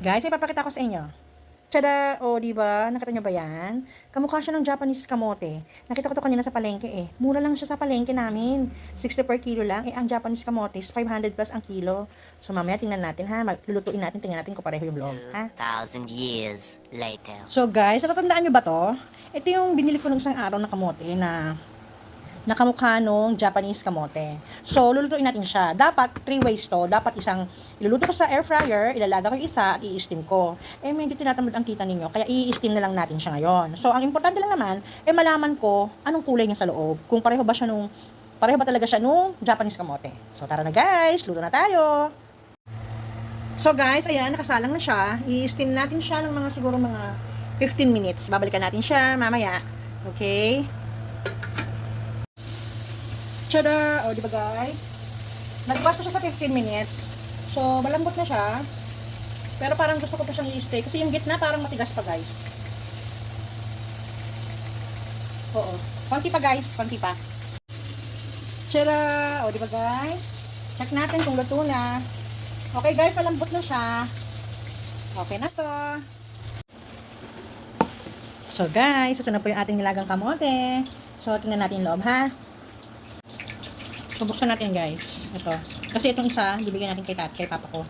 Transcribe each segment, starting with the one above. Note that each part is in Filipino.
Guys, may papakita ko sa inyo. Tada! O, di ba? Nakita nyo ba yan? Kamukha siya ng Japanese kamote. Nakita ko to kanina sa palengke eh. Mura lang siya sa palengke namin. 60 per kilo lang. Eh, ang Japanese kamote is 500 plus ang kilo. So, mamaya tingnan natin ha. Lulutuin natin, tingnan natin kung pareho yung loob. Ha? 2,000 years later. So, guys, natatandaan nyo ba to? Ito yung binili ko ng isang araw na kamote na nakamukha nung Japanese kamote. So, lulutuin natin siya. Dapat, 3 ways to. Dapat isang, iluluto ko sa air fryer, ilalaga ko yung isa, at i-steam ko. Eh, medyo tinatamad ang kita ninyo, kaya i-steam na lang natin siya ngayon. So, ang importante lang naman, malaman ko anong kulay niya sa loob. Kung pareho ba talaga siya nung Japanese kamote. So, tara na guys, luto na tayo. So, guys, ayan, nakasalang na siya. I-steam natin siya ng siguro mga 15 minutes. Babalikan natin siya mamaya. Okay? Tada! O, di ba guys? Nagbasa siya sa 15 minutes. So, malambot na siya. Pero parang gusto ko pa siyang i-stay. Kasi yung gitna parang matigas pa guys. Oo. Konti pa guys. Konti pa. Tada! O, di ba guys? Check natin kung luto na. Okay guys, malambot na siya. Okay na to. So guys, ito na po yung ating nilagang kamote. So, tingnan natin yung loob ha. So, buksan natin guys. Ito. Kasi itong isa, bibigyan natin kay papa ko.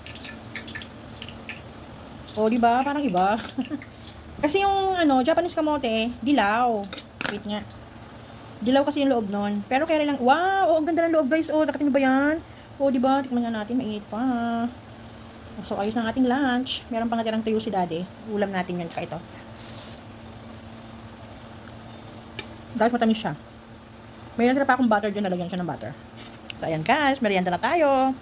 O, diba? Parang iba. Kasi yung, Japanese kamote, dilaw. Wait nga. Dilaw kasi yung loob nun. Pero kaya lang, wow! Oh, ang ganda ng loob guys. Oh, nakita nyo ba yan? O, diba? Tikman nga natin. Mainit pa. So, ayos ng ating lunch. Meron pang natirang tuyo si daddy. Ulam natin yan. Tsaka ito. Guys, matamis siya. May natira pa akong butter dyan, nalagyan siya ng butter. So, ayan guys, merienda na tayo.